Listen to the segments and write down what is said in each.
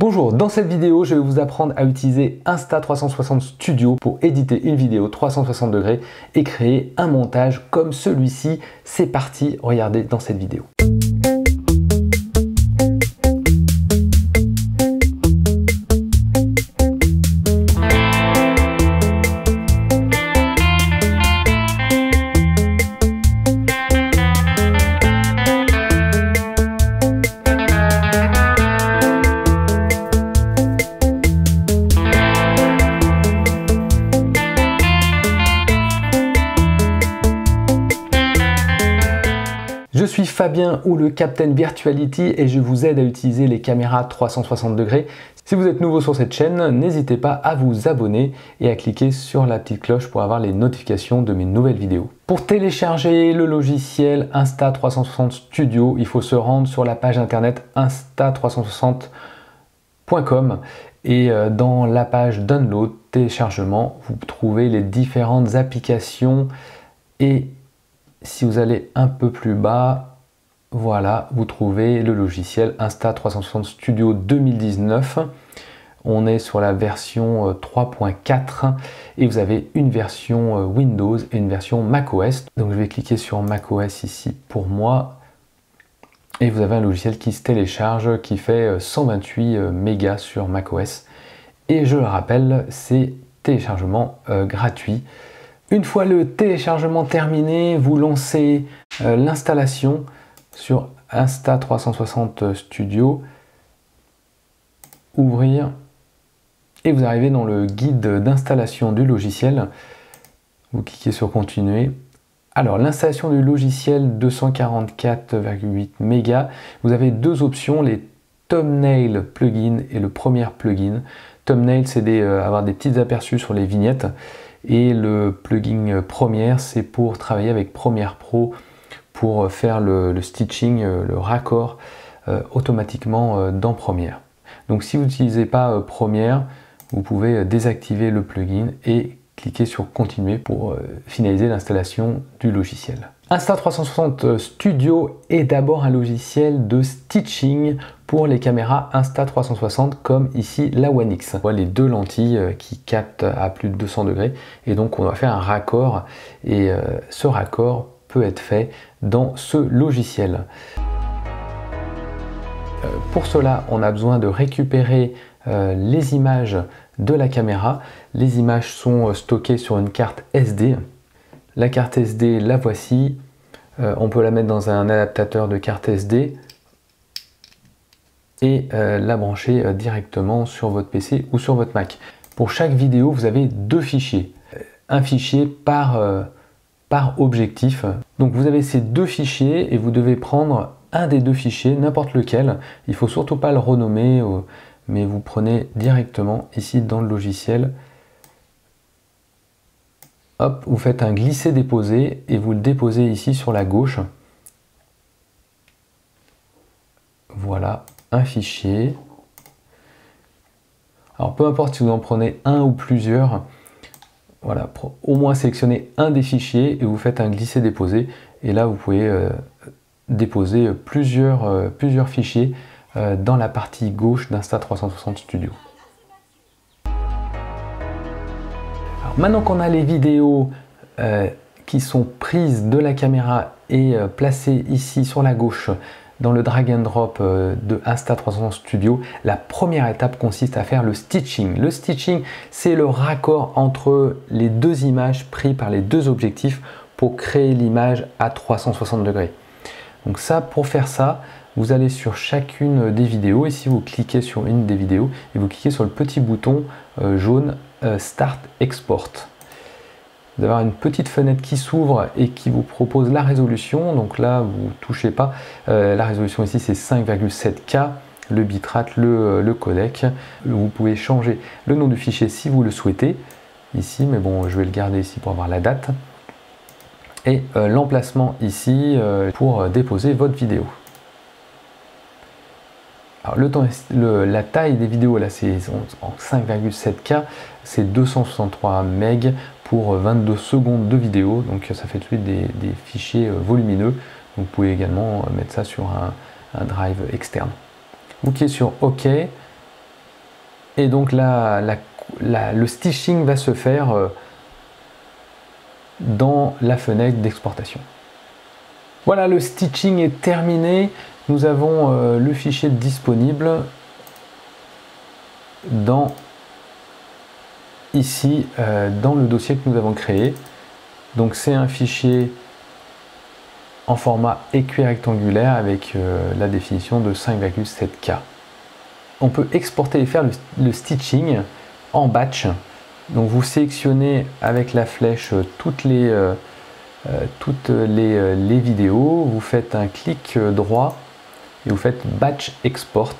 Bonjour, dans cette vidéo, je vais vous apprendre à utiliser Insta360 Studio pour éditer une vidéo 360 degrés et créer un montage comme celui-ci. C'est parti, regardez dans cette vidéo. Je suis Fabien ou le Captain Virtuality et je vous aide à utiliser les caméras 360 degrés. Si vous êtes nouveau sur cette chaîne, n'hésitez pas à vous abonner et à cliquer sur la petite cloche pour avoir les notifications de mes nouvelles vidéos. Pour télécharger le logiciel Insta360 Studio, il faut se rendre sur la page internet insta360.com et dans la page Download, téléchargement, vous trouvez les différentes applications et si vous allez un peu plus bas, voilà, vous trouvez le logiciel Insta360 Studio 2019. On est sur la version 3.4 et vous avez une version Windows et une version macOS. Donc je vais cliquer sur macOS ici pour moi. Et vous avez un logiciel qui se télécharge qui fait 128 mégas sur macOS. Et je le rappelle, c'est téléchargement gratuit. Une fois le téléchargement terminé, vous lancez l'installation sur Insta360 Studio, ouvrir et vous arrivez dans le guide d'installation du logiciel. Vous cliquez sur continuer. Alors l'installation du logiciel 244,8 mégas, vous avez deux options, les thumbnail plugin et le premier plugin. Thumbnail, c'est avoir des petits aperçus sur les vignettes. Et le plugin Premiere, c'est pour travailler avec Premiere Pro pour faire le stitching, le raccord automatiquement dans Premiere. Donc si vous n'utilisez pas Premiere, vous pouvez désactiver le plugin et cliquer sur Continuer pour finaliser l'installation du logiciel. Insta360 Studio est d'abord un logiciel de stitching pour les caméras Insta360 comme ici la One X. On voit les deux lentilles qui captent à plus de 200 degrés et donc on va faire un raccord et ce raccord peut être fait dans ce logiciel. Pour cela, on a besoin de récupérer les images de la caméra. Les images sont stockées sur une carte SD. La carte SD, la voici. On peut la mettre dans un adaptateur de carte SD et la brancher directement sur votre PC ou sur votre Mac. Pour chaque vidéo, vous avez deux fichiers. Un fichier par objectif. Donc vous avez ces deux fichiers et vous devez prendre un des deux fichiers, n'importe lequel. Il ne faut surtout pas le renommer, mais vous prenez directement ici dans le logiciel. Hop, vous faites un glisser-déposer et vous le déposez ici sur la gauche. Voilà, un fichier. Alors peu importe si vous en prenez un ou plusieurs, voilà, au moins sélectionnez un des fichiers et vous faites un glisser-déposer. Et là, vous pouvez déposer plusieurs fichiers dans la partie gauche d'Insta360 Studio. Maintenant qu'on a les vidéos qui sont prises de la caméra et placées ici sur la gauche dans le drag and drop de Insta360 Studio, la première étape consiste à faire le stitching. Le stitching, c'est le raccord entre les deux images prises par les deux objectifs pour créer l'image à 360 degrés. Donc ça, pour faire ça, vous allez sur chacune des vidéos. Ici, vous cliquez sur une des vidéos et vous cliquez sur le petit bouton jaune Start Export. Vous allez avoir une petite fenêtre qui s'ouvre et qui vous propose la résolution. Donc là, vous ne touchez pas. La résolution ici, c'est 5,7K. Le bitrate, le codec. Vous pouvez changer le nom du fichier si vous le souhaitez. Ici, mais bon, je vais le garder ici pour avoir la date. Et l'emplacement ici pour déposer votre vidéo. Alors la taille des vidéos, là c'est en 5,7K, c'est 263 MB pour 22 secondes de vidéo, donc ça fait tout de suite des fichiers volumineux. Donc vous pouvez également mettre ça sur un drive externe. Vous cliquez sur OK Et donc là, le stitching va se faire dans la fenêtre d'exportation. Voilà, le stitching est terminé. Nous avons le fichier disponible ici dans le dossier que nous avons créé. Donc c'est un fichier en format équirectangulaire avec la définition de 5,7K. On peut exporter et faire le stitching en batch. Donc vous sélectionnez avec la flèche toutes les vidéos, vous faites un clic droit et vous faites batch export.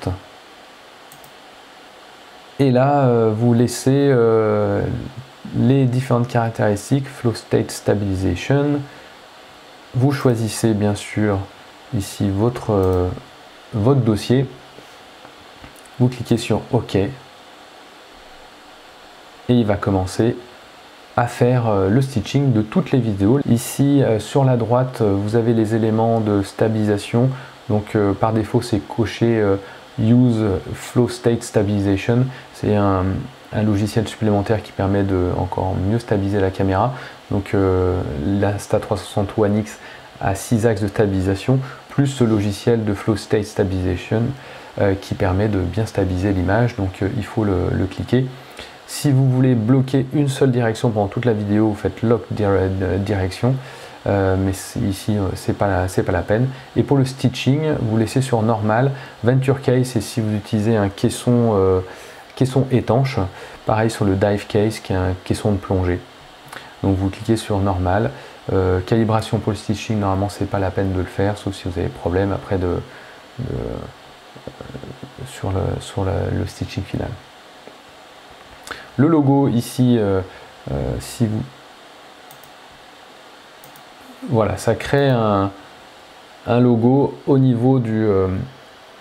Et là vous laissez les différentes caractéristiques, flow state stabilization. Vous choisissez bien sûr ici votre dossier. Vous cliquez sur OK et il va commencer à faire le stitching de toutes les vidéos. Ici sur la droite vous avez les éléments de stabilisation, donc par défaut c'est coché Use Flow State Stabilization. C'est un logiciel supplémentaire qui permet de encore mieux stabiliser la caméra. Donc l'Insta360 One X a 6 axes de stabilisation, plus ce logiciel de Flow State Stabilization qui permet de bien stabiliser l'image. Donc il faut le cliquer. Si vous voulez bloquer une seule direction pendant toute la vidéo, vous faites Lock Direction, mais ici c'est pas la peine. Et pour le stitching, vous laissez sur Normal. Venture Case, et si vous utilisez un caisson étanche, pareil sur le Dive Case qui est un caisson de plongée. Donc vous cliquez sur Normal. Calibration pour le stitching, normalement c'est pas la peine de le faire, sauf si vous avez des problèmes après sur le stitching final. Le logo ici, si vous... Voilà, ça crée un logo au niveau de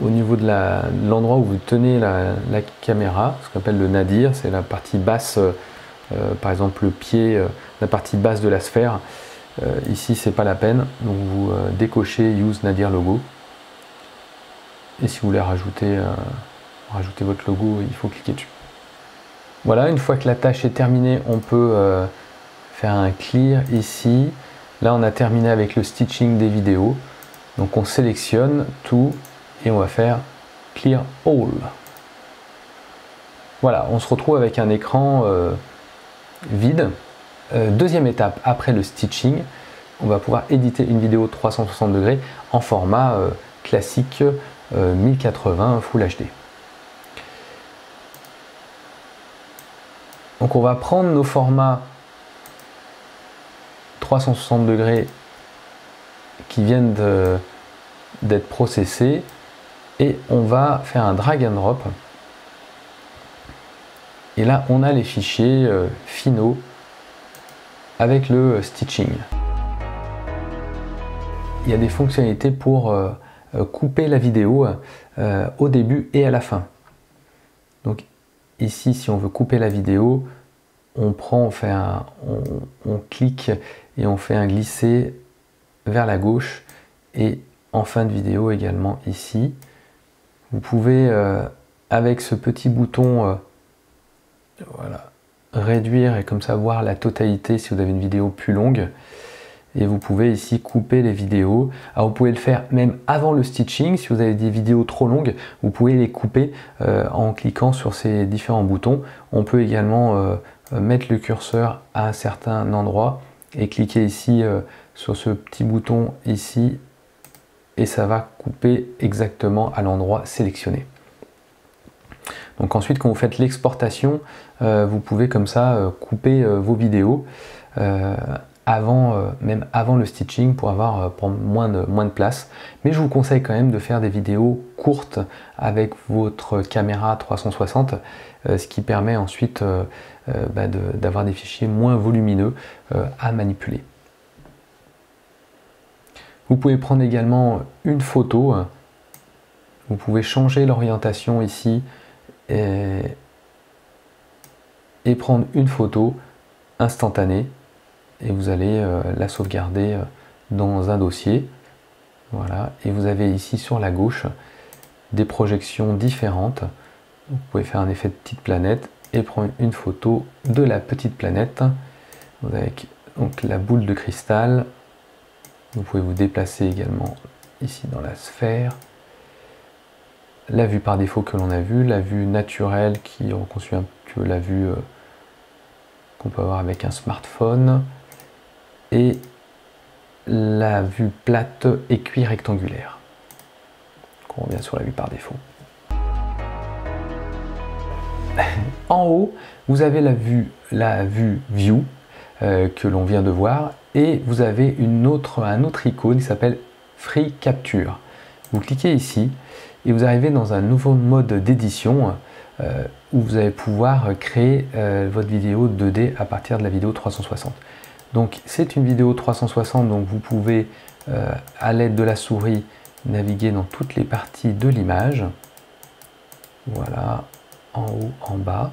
l'endroit où vous tenez la caméra, ce qu'on appelle le nadir, c'est la partie basse, par exemple le pied, la partie basse de la sphère. Ici c'est pas la peine, donc vous décochez Use Nadir Logo. Et si vous voulez rajouter votre logo, il faut cliquer dessus. Voilà, une fois que la tâche est terminée, on peut faire un clear ici. Là, on a terminé avec le stitching des vidéos. Donc, on sélectionne tout et on va faire clear all. Voilà, on se retrouve avec un écran vide. Deuxième étape, après le stitching, on va pouvoir éditer une vidéo 360 degrés en format classique 1080 Full HD. Donc on va prendre nos formats 360 degrés qui viennent d'être processés et on va faire un drag and drop. Et là on a les fichiers finaux avec le stitching. Il y a des fonctionnalités pour couper la vidéo au début et à la fin. Donc ici, si on veut couper la vidéo, on clique et on fait un glisser vers la gauche et en fin de vidéo également ici. Vous pouvez avec ce petit bouton voilà, réduire et comme ça voir la totalité si vous avez une vidéo plus longue. Et vous pouvez ici couper les vidéos. Alors vous pouvez le faire même avant le stitching. Si vous avez des vidéos trop longues, vous pouvez les couper en cliquant sur ces différents boutons. On peut également mettre le curseur à un certain endroit et cliquer ici sur ce petit bouton ici et ça va couper exactement à l'endroit sélectionné. Donc ensuite, quand vous faites l'exportation, vous pouvez comme ça couper vos vidéos même avant le stitching pour avoir moins de place. Mais je vous conseille quand même de faire des vidéos courtes avec votre caméra 360, ce qui permet ensuite d'avoir des fichiers moins volumineux à manipuler. Vous pouvez prendre également une photo. Vous pouvez changer l'orientation ici et prendre une photo instantanée. Et vous allez la sauvegarder dans un dossier. Voilà. Et vous avez ici sur la gauche des projections différentes Vous pouvez faire un effet de petite planète et prendre une photo de la petite planète avec donc la boule de cristal. Vous pouvez vous déplacer également ici dans la sphère. La vue par défaut que l'on a vue, la vue naturelle qui reconstruit un peu la vue qu'on peut avoir avec un smartphone, et la vue plate équi-rectangulaire. On revient sur la vue par défaut. En haut, vous avez la vue View que l'on vient de voir, et vous avez un autre icône qui s'appelle Free Capture. Vous cliquez ici et vous arrivez dans un nouveau mode d'édition où vous allez pouvoir créer votre vidéo 2D à partir de la vidéo 360. Donc c'est une vidéo 360, donc vous pouvez à l'aide de la souris naviguer dans toutes les parties de l'image. Voilà, en haut, en bas.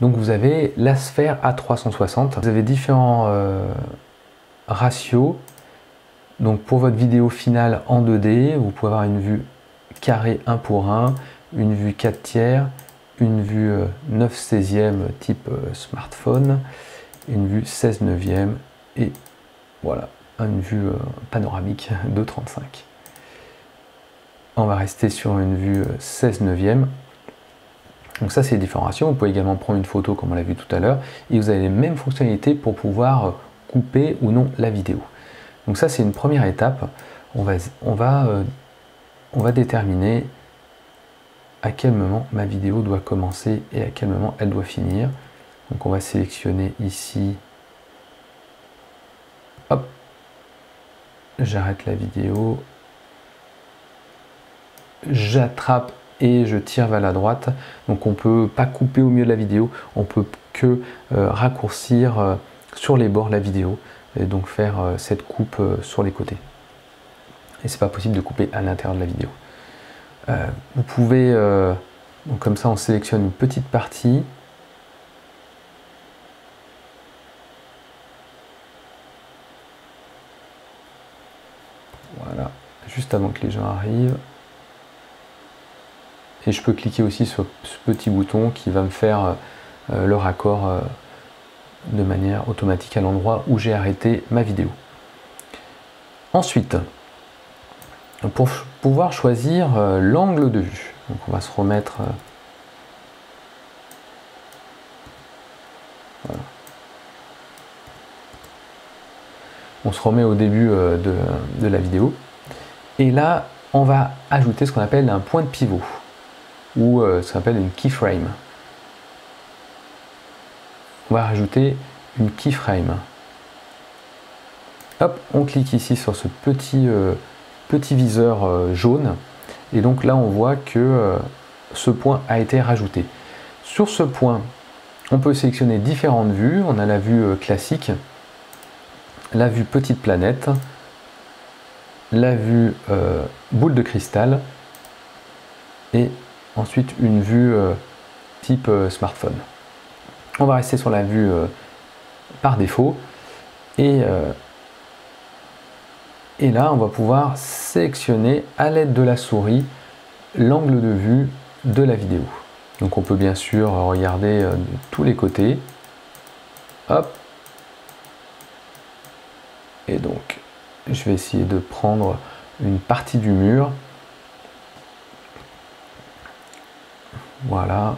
Donc vous avez la sphère à 360. Vous avez différents ratios. Donc pour votre vidéo finale en 2D, vous pouvez avoir une vue carré 1:1, une vue 4/3, une vue 9/16 type smartphone, une vue 16/9 et voilà, une vue panoramique de 35. On va rester sur une vue 16/9. Donc ça, c'est les différents ratios. Vous pouvez également prendre une photo comme on l'a vu tout à l'heure et vous avez les mêmes fonctionnalités pour pouvoir couper ou non la vidéo. Donc ça, c'est une première étape. On va déterminer à quel moment ma vidéo doit commencer et à quel moment elle doit finir. Donc on va sélectionner ici. Hop, j'arrête la vidéo. J'attrape et je tire vers la droite. Donc on ne peut pas couper au milieu de la vidéo, on peut que raccourcir sur les bords la vidéo et donc faire cette coupe sur les côtés. Et c'est pas possible de couper à l'intérieur de la vidéo. Vous pouvez, donc comme ça on sélectionne une petite partie. Voilà, juste avant que les gens arrivent. Et je peux cliquer aussi sur ce petit bouton qui va me faire le raccord de manière automatique à l'endroit où j'ai arrêté ma vidéo. Ensuite, pour pouvoir choisir l'angle de vue, donc on va se remettre. Voilà. On se remet au début de la vidéo. Et là, on va ajouter ce qu'on appelle un point de pivot, ou ce qu'on appelle une keyframe. On va rajouter une keyframe. Hop, on clique ici sur ce petit viseur jaune, et donc là on voit que ce point a été rajouté. Sur ce point, on peut sélectionner différentes vues. On a la vue classique, la vue petite planète, la vue boule de cristal, et ensuite une vue type smartphone. On va rester sur la vue par défaut, et là on va pouvoir sélectionner à l'aide de la souris l'angle de vue de la vidéo. Donc on peut bien sûr regarder de tous les côtés. Hop. Et donc je vais essayer de prendre une partie du mur. Voilà.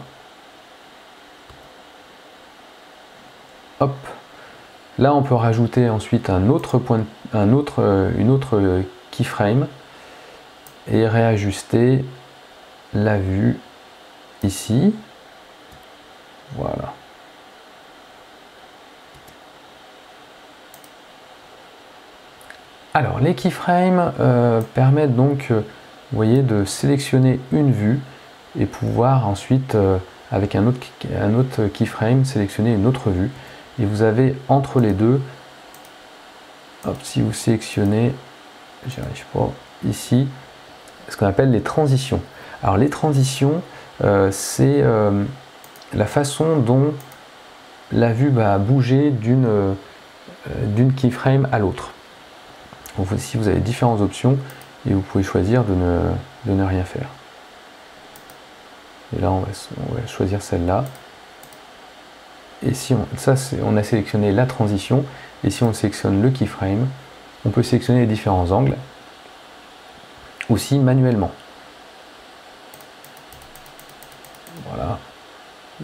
Hop. Là, on peut rajouter ensuite un autre point, une autre keyframe et réajuster la vue ici. Voilà. Alors, les keyframes permettent donc, vous voyez, de sélectionner une vue et pouvoir ensuite, avec un autre keyframe, sélectionner une autre vue. Et vous avez entre les deux, hop, si vous sélectionnez, j'y arrive pas, ici, ce qu'on appelle les transitions. Alors les transitions, c'est la façon dont la vue va bouger d'une keyframe à l'autre. Donc ici vous avez différentes options et vous pouvez choisir de ne rien faire. Et là, on va choisir celle-là. Et si on a sélectionné la transition, et si on sélectionne le keyframe, on peut sélectionner les différents angles, aussi manuellement. Voilà,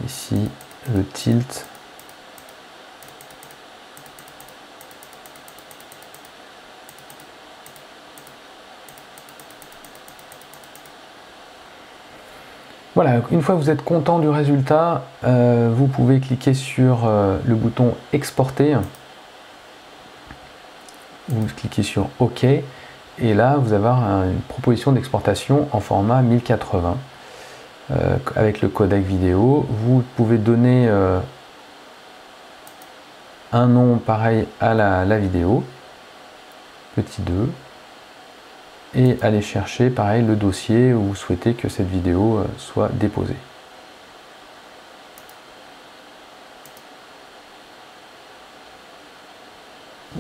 ici le tilt. Voilà, une fois que vous êtes content du résultat, vous pouvez cliquer sur le bouton exporter. Vous cliquez sur OK et là vous avez une proposition d'exportation en format 1080 avec le codec vidéo. Vous pouvez donner un nom pareil à la vidéo, petit 2, et aller chercher pareil le dossier où vous souhaitez que cette vidéo soit déposée.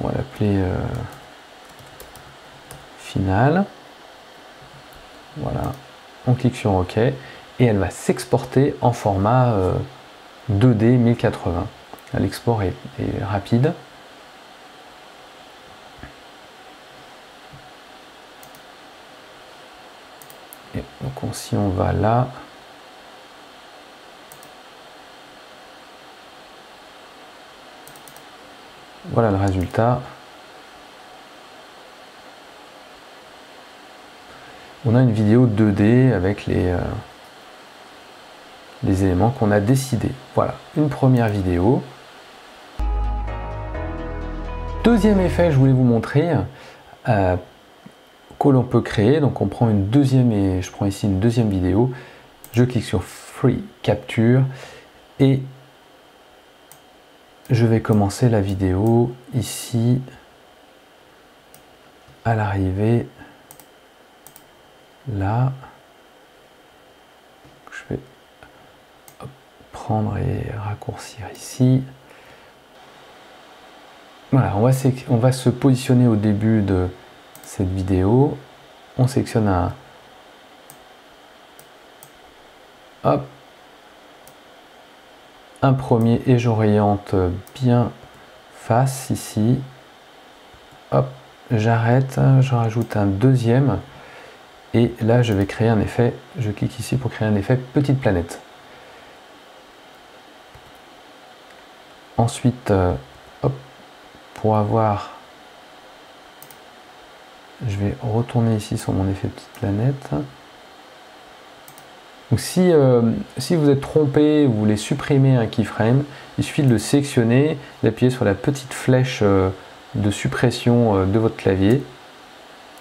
On va l'appeler finale. Voilà, on clique sur OK et elle va s'exporter en format 2D 1080. L'export est rapide. Et donc si on va là, voilà le résultat. On a une vidéo 2D avec les éléments qu'on a décidés. Voilà, une première vidéo. Deuxième effet, je voulais vous montrer que l'on peut créer. Donc on prend une deuxième, et je prends ici une deuxième vidéo. Je clique sur Free Capture et je vais commencer la vidéo ici à l'arrivée. Là, je vais prendre et raccourcir ici. Voilà, on va se positionner au début de cette vidéo. On sélectionne un premier et j'oriente bien face ici. Hop, j'arrête, je rajoute un deuxième. Et là, je vais créer un effet, je clique ici pour créer un effet petite planète. Ensuite, hop, pour avoir, je vais retourner ici sur mon effet petite planète. Donc si vous êtes trompé, vous voulez supprimer un keyframe, il suffit de le sélectionner, d'appuyer sur la petite flèche de suppression de votre clavier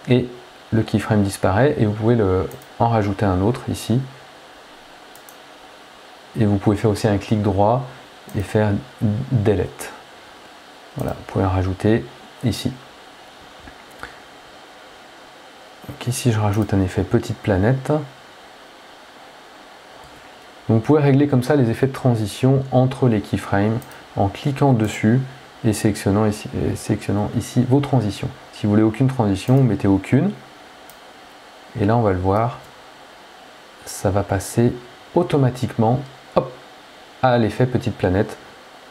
et le keyframe disparaît et vous pouvez en rajouter un autre ici. Et vous pouvez faire aussi un clic droit et faire Delete. Voilà, vous pouvez en rajouter ici. Donc ici, je rajoute un effet petite planète. Donc vous pouvez régler comme ça les effets de transition entre les keyframes en cliquant dessus et sélectionnant ici vos transitions. Si vous voulez aucune transition, vous mettez aucune. Et là, on va le voir, ça va passer automatiquement hop, à l'effet petite planète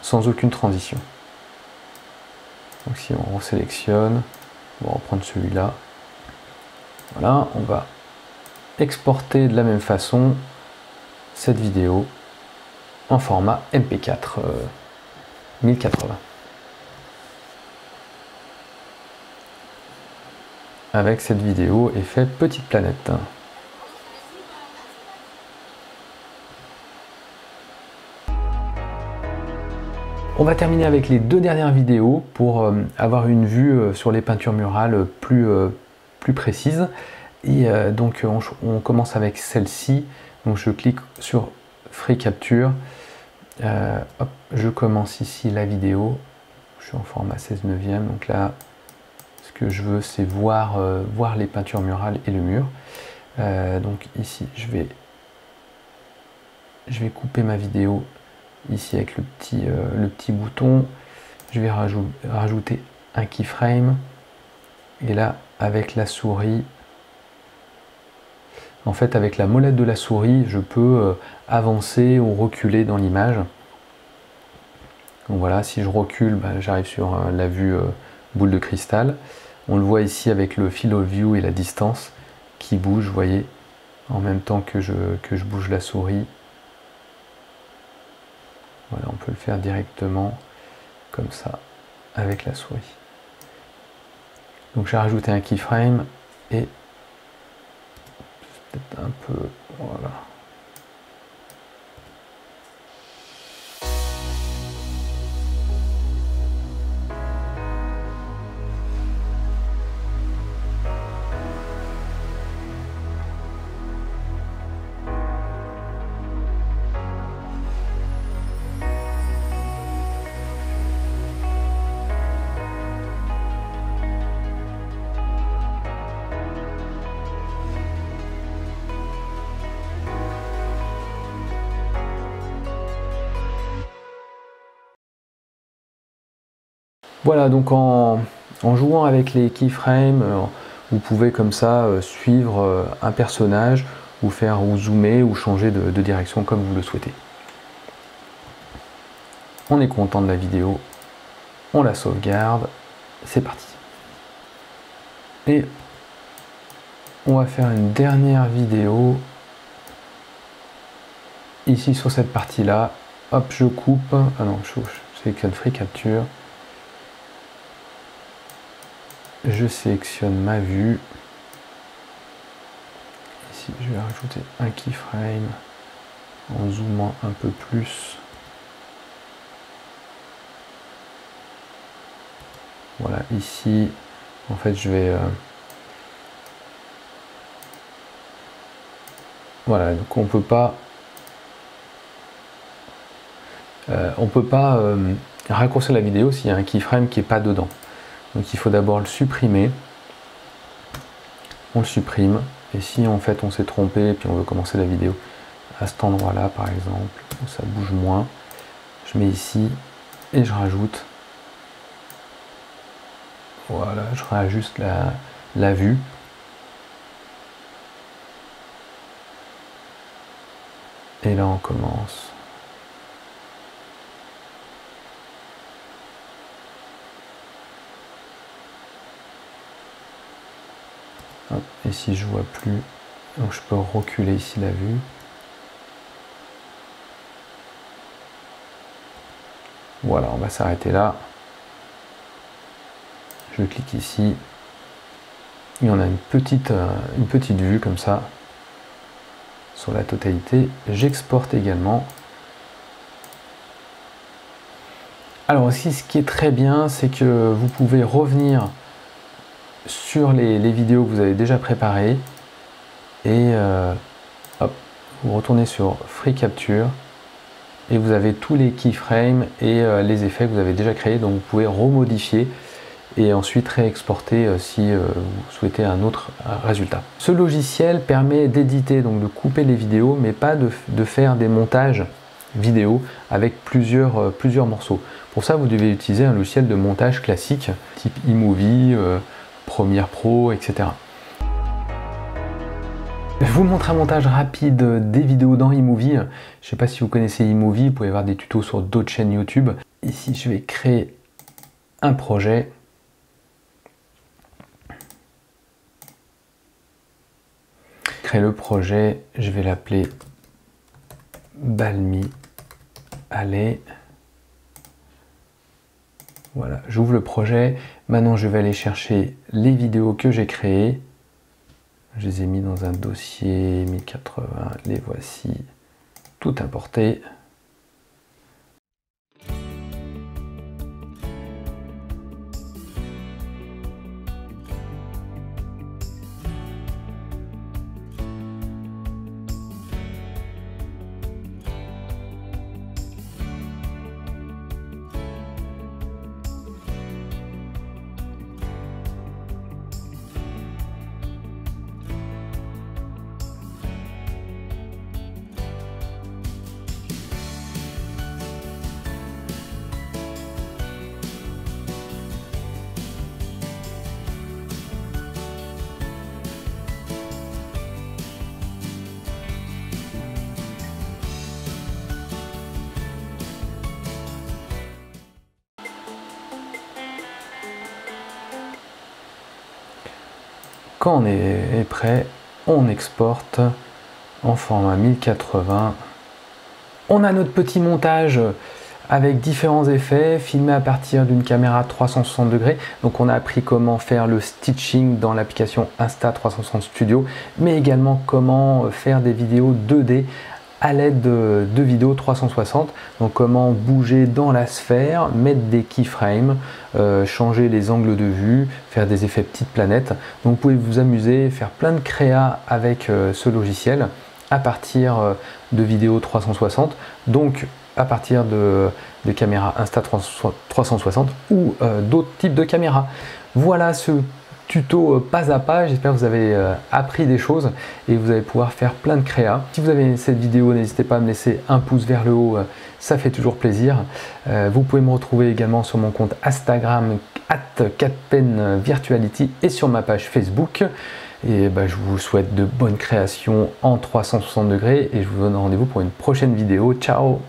sans aucune transition. Donc si on resélectionne, on va reprendre celui-là. Voilà, on va exporter de la même façon cette vidéo en format MP4 1080. Avec cette vidéo effet petite planète. On va terminer avec les deux dernières vidéos pour avoir une vue sur les peintures murales plus précise. Et donc on commence avec celle-ci. Donc je clique sur Free Capture. Hop, je commence ici la vidéo. Je suis en format 16/9. Donc là, ce que je veux, c'est voir les peintures murales et le mur. Donc ici, je vais couper ma vidéo ici avec le petit bouton. Je vais rajouter un keyframe. Et là, avec la souris, En fait, avec la molette de la souris, je peux avancer ou reculer dans l'image. Donc voilà, si je recule, ben, j'arrive sur la vue boule de cristal. On le voit ici avec le field of view et la distance qui bouge, vous voyez, en même temps que je bouge la souris. Voilà, on peut le faire directement comme ça avec la souris. Donc j'ai rajouté un keyframe et peut-être un peu, voilà. Voilà, donc en jouant avec les keyframes, vous pouvez comme ça suivre un personnage ou faire ou zoomer ou changer de direction comme vous le souhaitez. On est content de la vidéo, on la sauvegarde, c'est parti. Et on va faire une dernière vidéo ici sur cette partie là. Hop, je coupe, ah non, je sélectionne Free Capture. Je sélectionne ma vue. Ici, je vais rajouter un keyframe en zoomant un peu plus. Voilà, ici, en fait, je vais... Voilà, donc on peut pas raccourcir la vidéo s'il y a un keyframe qui n'est pas dedans. Donc il faut d'abord le supprimer. On le supprime. Et si en fait on s'est trompé et puis on veut commencer la vidéo à cet endroit-là par exemple, où ça bouge moins, je mets ici et je rajoute. Voilà, je réajuste la vue. Et là on commence. Et si je vois plus, donc je peux reculer ici la vue. Voilà, on va s'arrêter là. Je clique ici. Et on a une petite vue comme ça sur la totalité. J'exporte également. Alors aussi, ce qui est très bien, c'est que vous pouvez revenir sur les vidéos que vous avez déjà préparées et hop, vous retournez sur Free Capture et vous avez tous les keyframes et les effets que vous avez déjà créés, donc vous pouvez remodifier et ensuite réexporter si vous souhaitez un autre résultat. Ce logiciel permet d'éditer, donc de couper les vidéos, mais pas de faire des montages vidéo avec plusieurs morceaux. Pour ça, vous devez utiliser un logiciel de montage classique type iMovie, Premiere Pro, etc. Je vous montre un montage rapide des vidéos dans iMovie. Je ne sais pas si vous connaissez iMovie, vous pouvez voir des tutos sur d'autres chaînes YouTube. Ici, je vais créer un projet. Créer le projet, je vais l'appeler Balmy Alley. Voilà, j'ouvre le projet. Maintenant, je vais aller chercher les vidéos que j'ai créées. Je les ai mis dans un dossier 1080. Les voici, tout importé. Quand on est prêt, on exporte en format 1080. On a notre petit montage avec différents effets, filmé à partir d'une caméra 360 degrés. Donc on a appris comment faire le stitching dans l'application Insta360 Studio, mais également comment faire des vidéos 2D à l'aide de vidéos 360. Donc comment bouger dans la sphère, mettre des keyframes, changer les angles de vue, faire des effets petites planètes. Donc vous pouvez vous amuser, faire plein de créas avec ce logiciel à partir de vidéos 360. Donc à partir de caméras Insta360 ou d'autres types de caméras. Voilà ce tuto pas à pas, j'espère que vous avez appris des choses et vous allez pouvoir faire plein de créas. Si vous avez aimé cette vidéo, n'hésitez pas à me laisser un pouce vers le haut, ça fait toujours plaisir. Vous pouvez me retrouver également sur mon compte Instagram @4penvirtuality et sur ma page Facebook. Et je vous souhaite de bonnes créations en 360 degrés et je vous donne rendez-vous pour une prochaine vidéo. Ciao!